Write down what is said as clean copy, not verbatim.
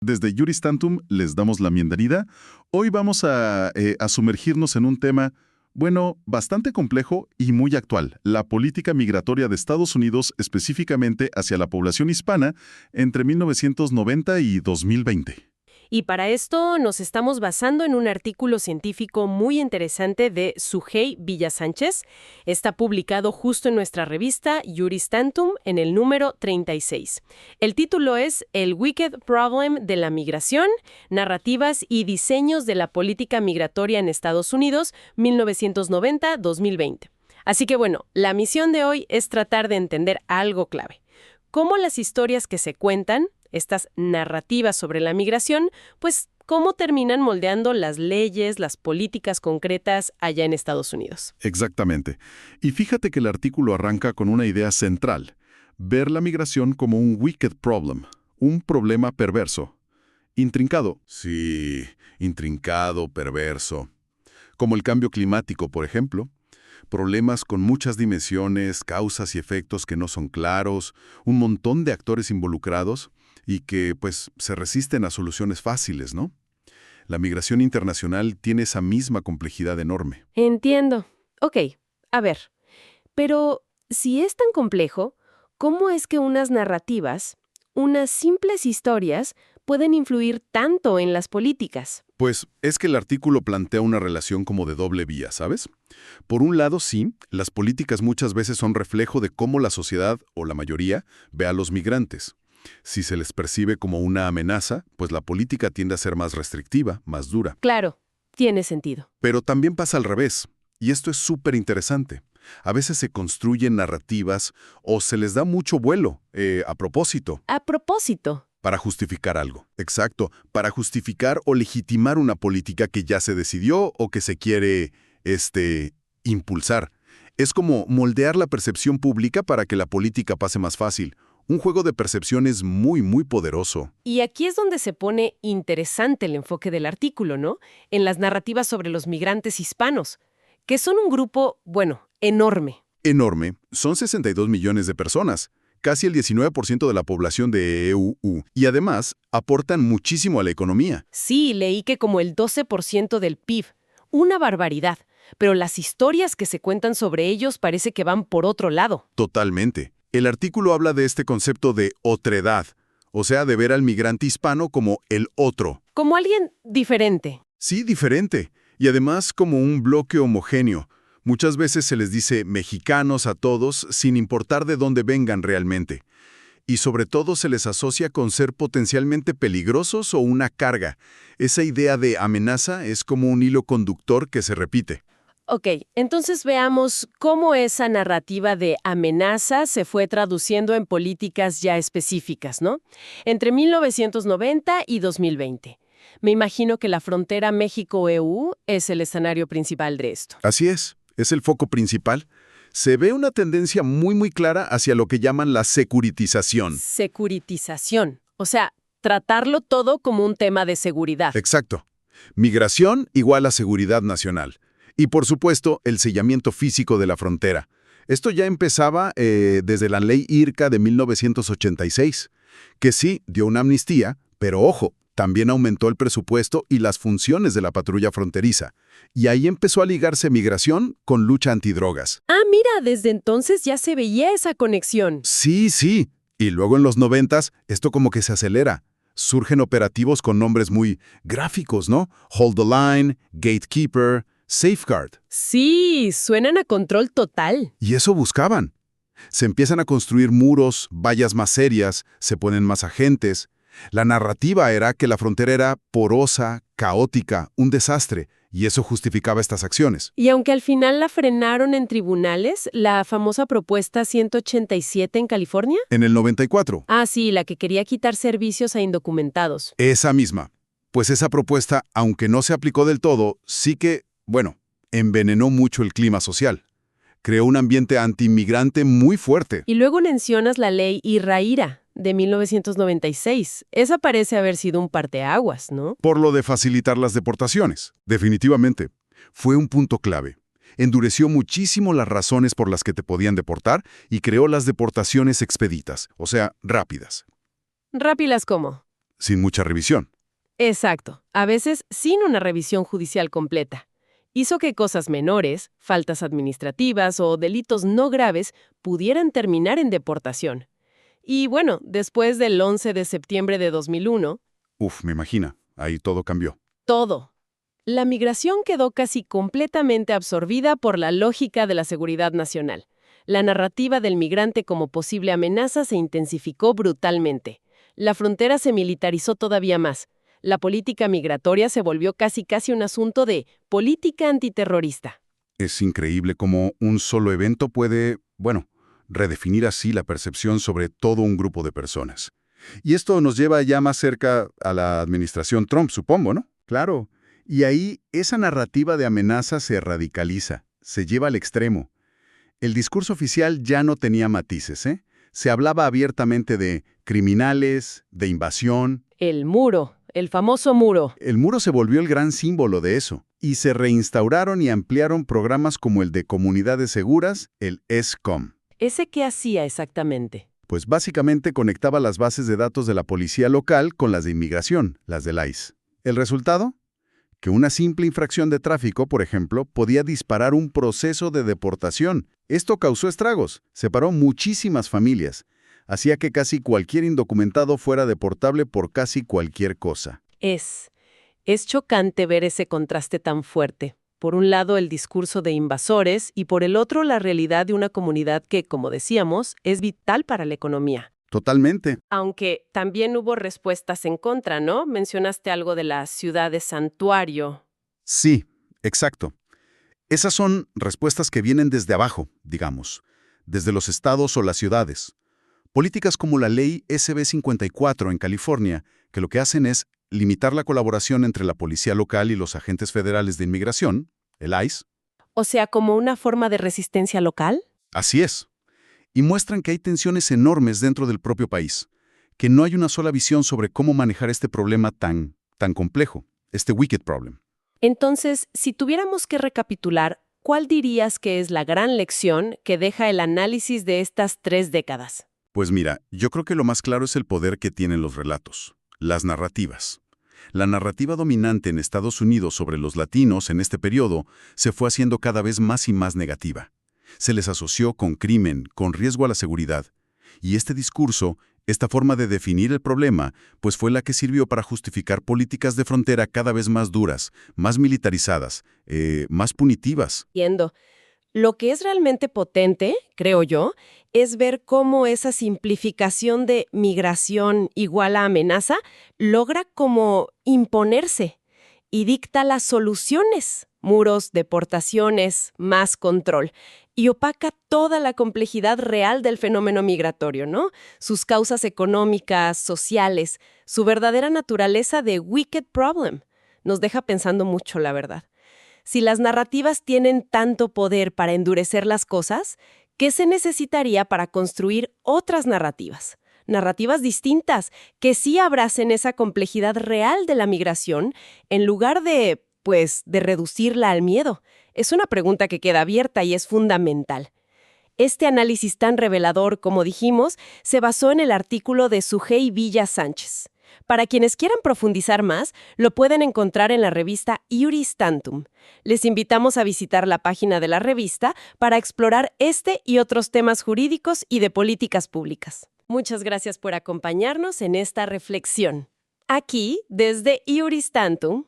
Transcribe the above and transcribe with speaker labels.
Speaker 1: Desde Juris Tantum les damos la bienvenida. Hoy vamos a sumergirnos en un tema, bueno, bastante complejo y muy actual, la política migratoria de Estados Unidos, específicamente hacia la población hispana, entre 1990 y 2020.
Speaker 2: Y para esto nos estamos basando en un artículo científico muy interesante de Sujei Villasánchez. Está publicado justo en nuestra revista Juris Tantum en el número 36. El título es El Wicked Problem de la Migración, Narrativas y Diseños de la Política Migratoria en Estados Unidos, 1990-2020. Así que bueno, la misión de hoy es tratar de entender algo clave. Cómo las historias que se cuentan, estas narrativas sobre la migración, pues cómo terminan moldeando las leyes, las políticas concretas allá en Estados Unidos.
Speaker 1: Exactamente. Y fíjate que el artículo arranca con una idea central, ver la migración como un wicked problem, un problema perverso. Intrincado. Sí, intrincado, perverso. Como el cambio climático, por ejemplo. Problemas con muchas dimensiones, causas y efectos que no son claros, un montón de actores involucrados y que, pues, se resisten a soluciones fáciles, ¿no? La migración internacional tiene esa misma complejidad enorme.
Speaker 2: Entiendo. Ok, a ver. Pero si es tan complejo, ¿cómo es que unas narrativas, unas simples historias, pueden influir tanto en las políticas?
Speaker 1: Pues es que el artículo plantea una relación como de doble vía, ¿sabes? Por un lado, sí, las políticas muchas veces son reflejo de cómo la sociedad, o la mayoría, ve a los migrantes. Si se les percibe como una amenaza, pues la política tiende a ser más restrictiva, más dura.
Speaker 2: Claro, tiene sentido.
Speaker 1: Pero también pasa al revés, y esto es súper interesante. A veces se construyen narrativas o se les da mucho vuelo, a propósito.
Speaker 2: A propósito.
Speaker 1: Para justificar algo. Exacto, para justificar o legitimar una política que ya se decidió o que se quiere, impulsar. Es como moldear la percepción pública para que la política pase más fácil. Un juego de percepciones muy, muy poderoso.
Speaker 2: Y aquí es donde se pone interesante el enfoque del artículo, ¿no? En las narrativas sobre los migrantes hispanos, que son un grupo, bueno, enorme.
Speaker 1: Enorme. Son 62 millones de personas. Casi el 19% de la población de EU, y además aportan muchísimo a la economía.
Speaker 2: Sí, leí que como el 12% del PIB. Una barbaridad. Pero las historias que se cuentan sobre ellos parece que van por otro lado.
Speaker 1: Totalmente. El artículo habla de este concepto de otredad, o sea, de ver al migrante hispano como el otro.
Speaker 2: Como alguien diferente.
Speaker 1: Sí, diferente. Y además como un bloque homogéneo. Muchas veces se les dice mexicanos a todos sin importar de dónde vengan realmente. Y sobre todo se les asocia con ser potencialmente peligrosos o una carga. Esa idea de amenaza es como un hilo conductor que se repite.
Speaker 2: Ok, entonces veamos cómo esa narrativa de amenaza se fue traduciendo en políticas ya específicas, ¿no? Entre 1990 y 2020. Me imagino que la frontera México-EU es el escenario principal de esto.
Speaker 1: Así es el foco principal. Se ve una tendencia muy, muy clara hacia lo que llaman la securitización.
Speaker 2: Securitización, o sea, tratarlo todo como un tema de seguridad.
Speaker 1: Exacto. Migración igual a seguridad nacional. Y por supuesto, el sellamiento físico de la frontera. Esto ya empezaba desde la ley IRCA de 1986, que sí dio una amnistía, pero ojo, también aumentó el presupuesto y las funciones de la patrulla fronteriza. Y ahí empezó a ligarse migración con lucha antidrogas.
Speaker 2: Ah, mira, desde entonces ya se veía esa conexión.
Speaker 1: Sí. Y luego en los 90s, esto como que se acelera. Surgen operativos con nombres muy gráficos, ¿no? Hold the Line, Gatekeeper, Safeguard.
Speaker 2: Sí, suenan a control total.
Speaker 1: Y eso buscaban. Se empiezan a construir muros, vallas más serias, se ponen más agentes. La narrativa era que la frontera era porosa, caótica, un desastre, y eso justificaba estas acciones.
Speaker 2: Y aunque al final la frenaron en tribunales, la famosa propuesta 187 en California.
Speaker 1: En el 94.
Speaker 2: Ah, sí, la que quería quitar servicios a indocumentados.
Speaker 1: Esa misma. Pues esa propuesta, aunque no se aplicó del todo, sí que, bueno, envenenó mucho el clima social. Creó un ambiente antiinmigrante muy fuerte.
Speaker 2: Y luego mencionas la ley Irraira de 1996. Esa parece haber sido un parteaguas, ¿no?
Speaker 1: Por lo de facilitar las deportaciones. Definitivamente. Fue un punto clave. Endureció muchísimo las razones por las que te podían deportar y creó las deportaciones expeditas, o sea, rápidas.
Speaker 2: ¿Rápidas cómo?
Speaker 1: sin mucha revisión.
Speaker 2: Exacto, a veces sin una revisión judicial completa. Hizo que cosas menores, faltas administrativas o delitos no graves pudieran terminar en deportación. Y bueno, después del 11 de septiembre de 2001,
Speaker 1: Uf, me imagina, ahí todo cambió.
Speaker 2: todo. La migración quedó casi completamente absorbida por la lógica de la seguridad nacional. La narrativa del migrante como posible amenaza se intensificó brutalmente. La frontera se militarizó todavía más. La política migratoria se volvió casi un asunto de política antiterrorista.
Speaker 1: Es increíble cómo un solo evento puede, bueno, redefinir así la percepción sobre todo un grupo de personas. Y esto nos lleva ya más cerca a la administración Trump, supongo, ¿no? Claro. Y ahí esa narrativa de amenaza se radicaliza, se lleva al extremo. El discurso oficial ya no tenía matices, ¿eh? Se hablaba abiertamente de criminales, de invasión.
Speaker 2: El muro, el famoso muro.
Speaker 1: El muro se volvió el gran símbolo de eso, y se reinstauraron y ampliaron programas como el de Comunidades Seguras, el ESCOM.
Speaker 2: ¿Ese qué hacía exactamente?
Speaker 1: Pues básicamente conectaba las bases de datos de la policía local con las de inmigración, las del ICE. ¿El resultado? Que una simple infracción de tráfico, por ejemplo, podía disparar un proceso de deportación. Esto causó estragos, separó muchísimas familias, hacía que casi cualquier indocumentado fuera deportable por casi cualquier cosa.
Speaker 2: Es chocante ver ese contraste tan fuerte. Por un lado, el discurso de invasores y por el otro, la realidad de una comunidad que, como decíamos, es vital para la economía.
Speaker 1: Totalmente.
Speaker 2: Aunque también hubo respuestas en contra, ¿no? Mencionaste algo de la ciudad de santuario.
Speaker 1: Sí, exacto. Esas son respuestas que vienen desde abajo, digamos, desde los estados o las ciudades. Políticas como la ley SB 54 en California, que lo que hacen es limitar la colaboración entre la policía local y los agentes federales de inmigración, el ICE.
Speaker 2: O sea, como una forma de resistencia local.
Speaker 1: Así es. Y muestran que hay tensiones enormes dentro del propio país, que no hay una sola visión sobre cómo manejar este problema tan complejo, este wicked problem.
Speaker 2: Entonces, si tuviéramos que recapitular, ¿cuál dirías que es la gran lección que deja el análisis de estas 3 décadas?
Speaker 1: Pues mira, yo creo que lo más claro es el poder que tienen los relatos, las narrativas. La narrativa dominante en Estados Unidos sobre los latinos en este periodo se fue haciendo cada vez más y más negativa. Se les asoció con crimen, con riesgo a la seguridad. Y este discurso, esta forma de definir el problema, pues fue la que sirvió para justificar políticas de frontera cada vez más duras, más militarizadas, más punitivas.
Speaker 2: Entiendo. Lo que es realmente potente, creo yo, es ver cómo esa simplificación de migración igual a amenaza logra como imponerse y dicta las soluciones, muros, deportaciones, más control, y opaca toda la complejidad real del fenómeno migratorio, ¿no? Sus causas económicas, sociales, su verdadera naturaleza de wicked problem. Nos deja pensando mucho, la verdad. Si las narrativas tienen tanto poder para endurecer las cosas, ¿qué se necesitaría para construir otras narrativas? Narrativas distintas, que sí abracen esa complejidad real de la migración, en lugar de reducirla al miedo. Es una pregunta que queda abierta y es fundamental. Este análisis tan revelador, como dijimos, se basó en el artículo de Sujei Villa Sánchez. Para quienes quieran profundizar más, lo pueden encontrar en la revista Iuris Tantum. Les invitamos a visitar la página de la revista para explorar este y otros temas jurídicos y de políticas públicas. Muchas gracias por acompañarnos en esta reflexión. Aquí, desde Iuris Tantum,